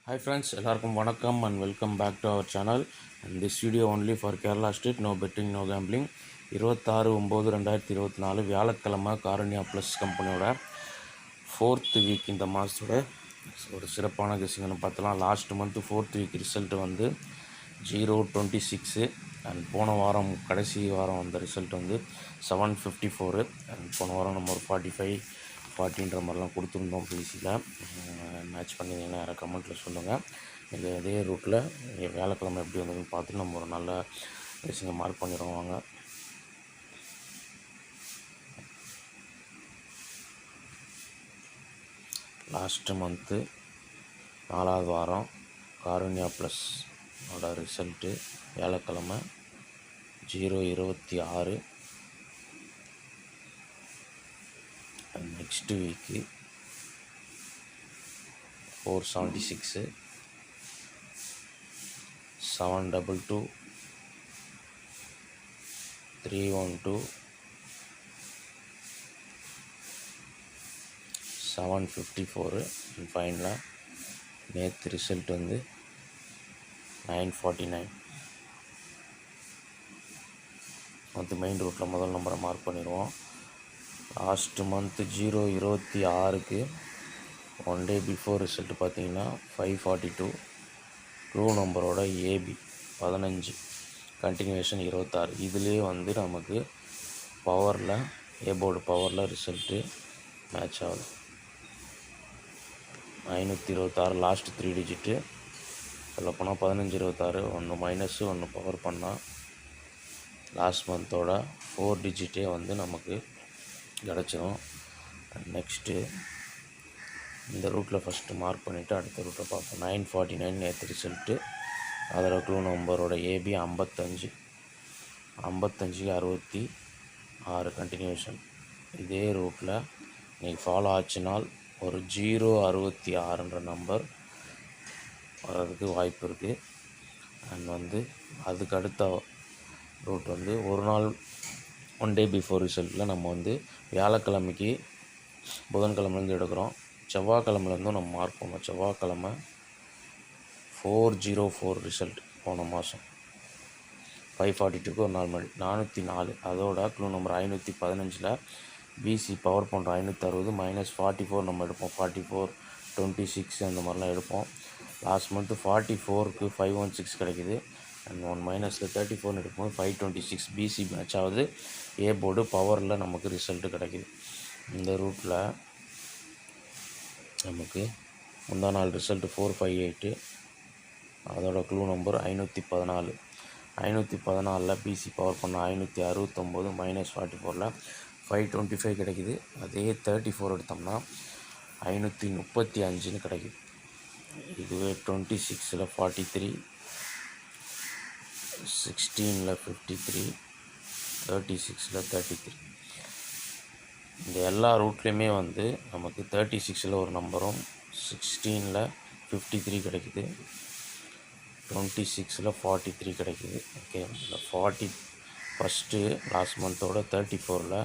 Hi friends, எல்லாருக்கும் வணக்கம் and welcome back to our channel. And this video only for Kerala State, no betting, no gambling. 26/9/2024 வியாழக்கிழமை Karunya plus கம்பெனியோட 4th week இந்த மாதத்தோட ஒரு சிறப்பான கெஸிங்கன்னு பார்த்தலாம். Last month 4th week result வந்து 0-26 அண்ட் போன வாரம் கடைசி வாரம் வந்த ரிசல்ட் வந்து 754 அண்ட் போன வாரம் நம்ம ஒரு 45-40ன்ற மாதிரிலாம் கொடுத்துருந்தோம் பிசியில். மேட்ச் பண்ணிங்கன்னா யாரை கமெண்ட்டில் சொல்லுங்கள். இதே ரூட்டில் வியாழக்கிழமை எப்படி வந்ததுன்னு பார்த்து நம்ம ஒரு நல்ல ரேசிங்கை மார்க் பண்ணிடுவோம். வாங்க. லாஸ்ட்டு மந்த்து 4வது வாரம் காருண்யா ப்ளஸ்னோட ரிசல்ட்டு வியாழக்கிழமை 0-26. நெக்ஸ்ட்டு வீக்கு 476, 722, 312, 754 அண்ட் ஃபைனலாக நேற்று ரிசல்ட் வந்து 949. வந்து மெயின் ரூட்டில் முதல் நம்பரை மார்க் பண்ணிடுவோம். லாஸ்ட்டு மந்த்து 0-26க்கு 1 day பிஃபோர் ரிசல்ட் பார்த்தீங்கன்னா 542. க்ளூ நம்பரோட ஏபி 15, கண்டினியூவேஷன் 26. இதுலேயே வந்து நமக்கு பவரில் ஏபோர்டு பவரில் ரிசல்ட்டு மேட்ச் ஆகுது. 526 லாஸ்ட் 3 டிஜிட்டு. சொல்லப்போனால் 15-26 ஒன்று மைனஸு ஒன்று பவர் பண்ணால் லாஸ்ட் மந்தோட 4 டிஜிட்டே வந்து நமக்கு கிடச்சிரும். நெக்ஸ்ட்டு இந்த ரூட்டில் ஃபஸ்ட்டு மார்க் பண்ணிவிட்டு அடுத்த ரூட்டை பார்ப்போம். 949 நேற்று ரிசல்ட்டு. அதோட க்ளூ நம்பரோட ஏபி 55, 65 66 கண்டினியூஷன். இதே ரூட்டில் இன்றைக்கி ஃபாலோ ஆச்சுனால் ஒரு 0-66ன்ற நம்பர் வர்றதுக்கு வாய்ப்பு இருக்குது. அண்ட் வந்து அதுக்கு அடுத்த ரூட் வந்து ஒரு நாள் 1 day பிஃபோர் ரிசல்ட்டில் நம்ம வந்து வியாழக்கிழமைக்கு புதன்கிழமைலேருந்து எடுக்கிறோம். செவ்வாய்க்கிழமைலேருந்தும் நம்ம மார்க் பண்ணோம். செவ்வாய்க்கிழமை 404 ரிசல்ட் போன மாதம் 542க்கு ஒரு நாள் மணி 404. அதோட க்ளூ நம்பர் 515ல் பிசி பவர் பண்ணுற 560 -44 நம்ம எடுப்போம். 44, 26 அந்த மாதிரிலாம் எடுப்போம். லாஸ்ட் மந்த்து 44க்கு 516 கிடைக்கிது. அண்ட் 1 மைனஸில் 34 எடுக்கும்போது 526 பிசி மேட்ச் ஆகுது. ஏ போர்டு பவரில் நமக்கு ரிசல்ட்டு கிடைக்கிது. இந்த ரூட்டில் நமக்கு முந்தா நாள் ரிசல்ட்டு 458. அதோட க்ளூ நம்பர் 514. 514ல் பிசி பவர் பண்ண 569 -44ல் 525 கிடைக்கிது. அதே 34 எடுத்தோம்னா 535ன்னு கிடைக்கிது. இதுவே 26ல் 43, 16ல் 53, 36ல் 33. இந்த எல்லா ரூட்லேயுமே வந்து நமக்கு 36ல் ஒரு நம்பரும் 16ல் 53 கிடைக்கிது. 26ல் 43 கிடைக்கிது. ஓகே, இந்த 40 ஃபஸ்ட்டு லாஸ்ட் மந்தோட 34ல்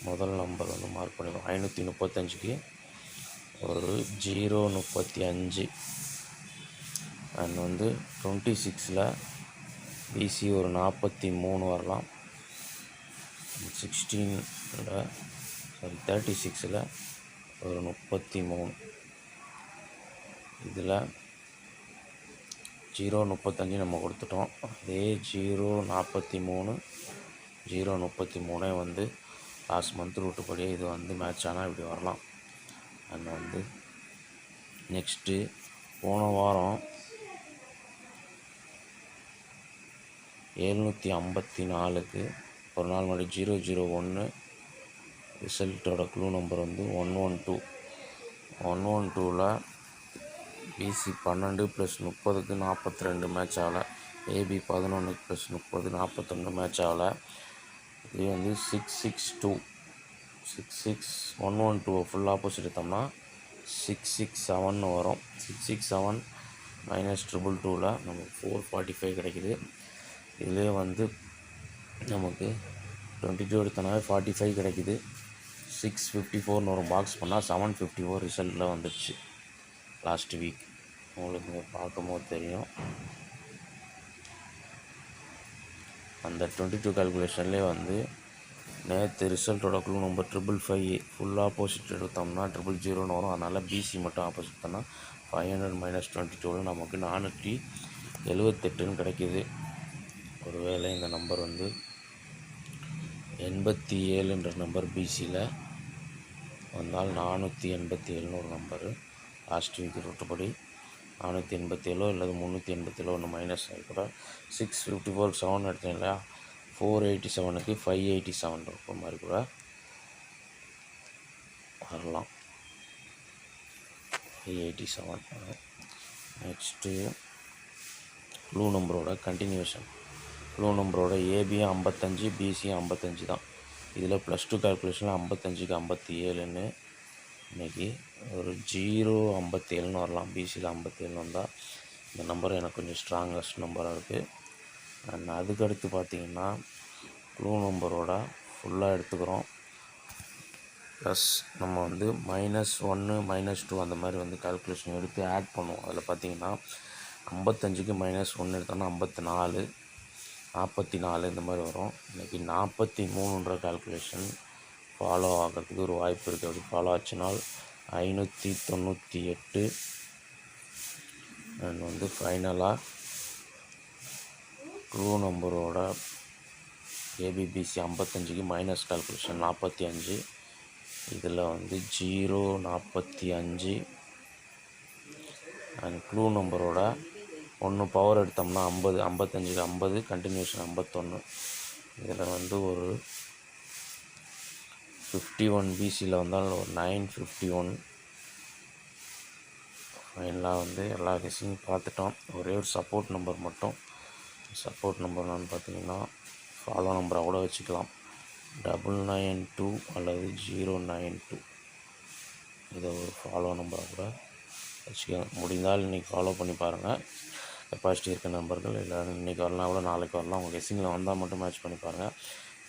முதல் நம்பர் வந்து மார்க் பண்ணிடுவோம். 535க்கு ஒரு 035. அண்ட் வந்து 26ல் பிசி ஒரு 43 வரலாம். 36ல் ஒரு 33. இதில் 035 நம்ம கொடுத்துட்டோம். அதே 043, 033 வந்து லாஸ்ட் மந்த் ரூட்டுப்படியே இது வந்து மேட்ச் ஆனால் இப்படி வரலாம். அண்ட் வந்து நெக்ஸ்ட்டு போன வாரம் 754க்கு ஒரு நாள் முன்னாடி 001 ரிசல்ட்டோட க்ளூ நம்பர் வந்து 112. 112ல் பிசி 12 + 30க்கு 42 மேட்ச் ஆகலை. ஏபி 11 + 30 41 மேட்ச் ஆகலை. இது வந்து 662, 112 ஃபுல் ஆப்போசிட் எடுத்தோம்னா 667 வரும். 667 -222ல் நமக்கு 445 கிடைக்கிது. இதிலே வந்து நமக்கு 22 எடுத்தோம்னாவே 45 கிடைக்கிது. 654 ஒரு பாக்ஸ் பண்ணால் 754 ரிசல்ட்டில் வந்துடுச்சு லாஸ்ட் வீக். உங்களுக்கு இங்கே பார்க்கும்போது தெரியும். அந்த 22 கால்குலேஷன்லேயே வந்து நேற்று ரிசல்ட்டோட க்ளூ நம்பர் 555 ஃபுல் ஆப்போசிட் எடுத்தோம்னா 000 வரும். அதனால் பிசி மட்டும் ஆப்போசிட் பண்ணால் 500 - 22 நமக்கு 478 கிடைக்கிது. ஒருவேளை இந்த நம்பர் வந்து 87 நம்பர் பிசியில் வந்தால் 487 ஒரு நம்பரு லாஸ்ட் வீக் ரூட்டுப்படி 487 அல்லது 387 ஒன்று மைனஸ் ஆகி கூட 654 7 எடுத்தேன் இல்லையா, 487க்கு 587 இருக்கிற மாதிரி கூட வரலாம். 587. நெக்ஸ்ட்டு க்ளூ நம்பரோட கண்டினியூஷன். க்ளூ நம்பரோட ஏபியும் 55 பிசியும் 55 தான். இதில் +2 கால்குலேஷனில் 55க்கு 57ன்னு இன்றைக்கி ஒரு 057ன்னு வரலாம். பிசியில் 57 வந்தால் இந்த நம்பர் எனக்கு கொஞ்சம் ஸ்ட்ராங்கஸ்ட் நம்பராக இருக்குது. அண்ட் அதுக்கடுத்து பார்த்திங்கன்னா க்ளூ நம்பரோட ஃபுல்லாக எடுத்துக்கிறோம். ப்ளஸ் நம்ம வந்து -1 -2 அந்த மாதிரி வந்து கால்குலேஷன் எடுத்து ஆட் பண்ணுவோம். அதில் பார்த்திங்கன்னா 55க்கு -1 எடுத்தோம்னா 54, 44 இந்த மாதிரி வரும். இன்றைக்கி 43ன்ற கால்குலேஷன் ஃபாலோ ஆகிறதுக்கு ஒரு வாய்ப்பு இருக்குது. அப்படி ஃபாலோ ஆச்சுனால் 598. அண்ட் வந்து ஃபைனலாக க்ளூ நம்பரோட ஏபிபிசி 55க்கு மைனஸ் கால்குலேஷன் 45. இதில் வந்து 045. அண்ட் க்ளூ நம்பரோட 1 பவர் எடுத்தோம்னா 50, 55க்கு 50, கண்டினியூஷன் 51. இதில் வந்து ஒரு 51 பிசியில் வந்தால் ஒரு 951. ஃபைனலாக வந்து எல்லா கேஸையும் பார்த்துட்டோம். ஒரே ஒரு சப்போர்ட் நம்பர் மட்டும். சப்போர்ட் நம்பர் என்னன்னு பார்த்தீங்கன்னா ஃபாலோ நம்பராக கூட வச்சுக்கலாம். 992 அல்லது 092. இதை ஒரு ஃபாலோ நம்பராக கூட வச்சுக்கோங்க. முடிந்தால் இன்றைக்கி ஃபாலோ பண்ணி பாருங்கள். கெப்பாசிட்டி இருக்க நம்பர்கள் எல்லோரும் இன்றைக்கி வரலாம் கூட நாளைக்கு வரலாம். உங்கள் கெஸ்ஸிங்கில் வந்தால் மட்டும் மேட்ச் பண்ணி பாருங்கள்.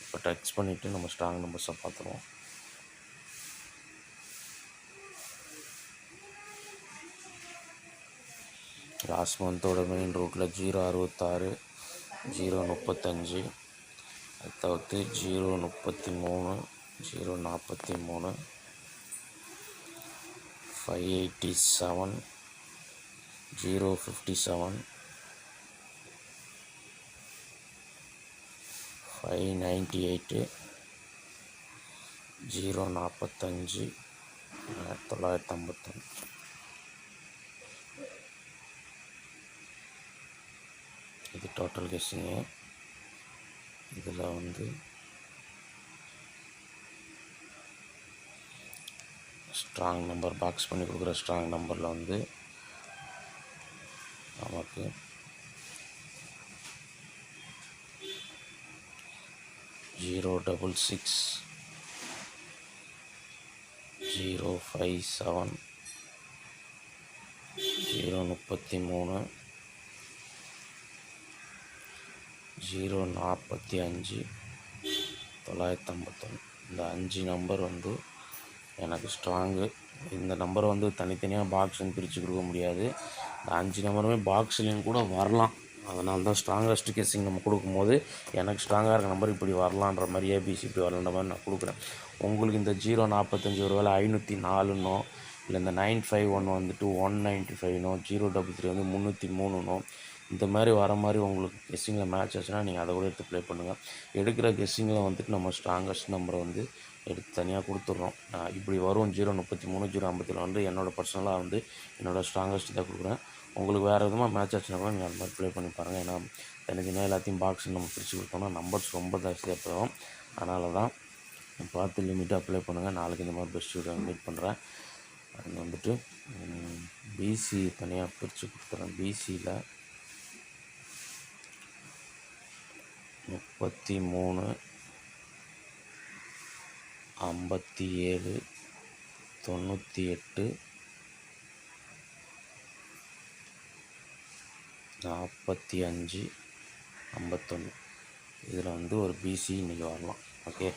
இப்போ டெக்ஸ்ட் பண்ணிவிட்டு நம்ம ஸ்ட்ராங் நம்பர்ஸை பார்த்துருவோம். லாஸ்ட் மந்தோட மெயின் ரூட்டில் 066, 035, அதை தவிர்த்து 033, 043, 587, 057, 598, 045, 951. இது டோட்டல் கெஸ்ஸிங்கு. இதில் வந்து ஸ்ட்ராங் நம்பர் பாக்ஸ் பண்ணி கொடுக்குற ஸ்ட்ராங் நம்பரில் வந்து நமக்கு 066, 057, 033, 045, 951. இந்த 5 நம்பர் வந்து எனக்கு ஸ்ட்ராங்கு. இந்த நம்பரை வந்து தனித்தனியாக பாக்ஸ்ன்னு பிரித்து கொடுக்க முடியாது. இந்த 5 நம்பருமே பாக்ஸ்லேயும் கூட வரலாம். அதனால தான் ஸ்ட்ராங்கஸ்ட் கெஸ்ஸிங் நம்ம கொடுக்கும்போது எனக்கு ஸ்ட்ராங்காக இருக்க நம்பர் இப்படி வரலான்ற மாதிரி ஏபிசி இப்படி வரலான்ற மாதிரி நான் கொடுக்குறேன். உங்களுக்கு இந்த 045 ஒரு வேளை 504னோ, இல்லை இந்த 951 வந்துட்டு 195னோ, 033 வந்து 303னோ, இந்த மாதிரி வர மாதிரி உங்களுக்கு கெஸ்ஸிங்கில் மேட்ச் ஆச்சுன்னா நீங்கள் அதை கூட எடுத்து ப்ளே பண்ணுங்கள். எடுக்கிற கெஸ்ஸிங்கில் வந்துட்டு நம்ம ஸ்ட்ராங்கஸ்ட் நம்பரை வந்து எடுத்து தனியாக கொடுத்துட்றோம். இப்படி வரும் 033, 057 வந்து என்னோடய பர்சனலாக வந்து என்னோடய ஸ்ட்ராங்கஸ்ட் தான் கொடுக்குறேன். உங்களுக்கு வேறு விதமாக மேட்ச் ஆச்சுன்னா கூட நீங்கள் அந்த மாதிரி ப்ளே பண்ணி பாருங்கள். ஏன்னா தனித்தனியாக எல்லாத்தையும் பாக்ஸ் நம்ம பிரித்து கொடுத்தோம்னா நம்பர்ஸ் ரொம்ப ஜாஸ்தியாக போயிடும். அதனால தான் பார்த்து லிமிட்டாக ப்ளே பண்ணுங்கள். நாளைக்கு இந்த மாதிரி பெஸ்ட் வீடியோ மீட் பண்ணுறேன். அது வந்துட்டு பிசி தனியாக பிரித்து கொடுத்துறேன். பிசியில் 33, 57, 98, 45, 51. இதில் வந்து ஒரு பிசி இன்றைக்கி வரலாம். ஓகே,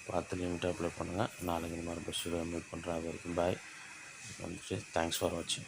பார்த்து லிமிட்டாக அப்ளை பண்ணுங்கள். நாளைக்கு இந்த மாதிரி பெஸ்ட் வீடியோ மீட் பண்ணுறேன். அது வரைக்கும் பாய். வந்துட்டு தேங்க்ஸ் ஃபார் வாட்சிங்.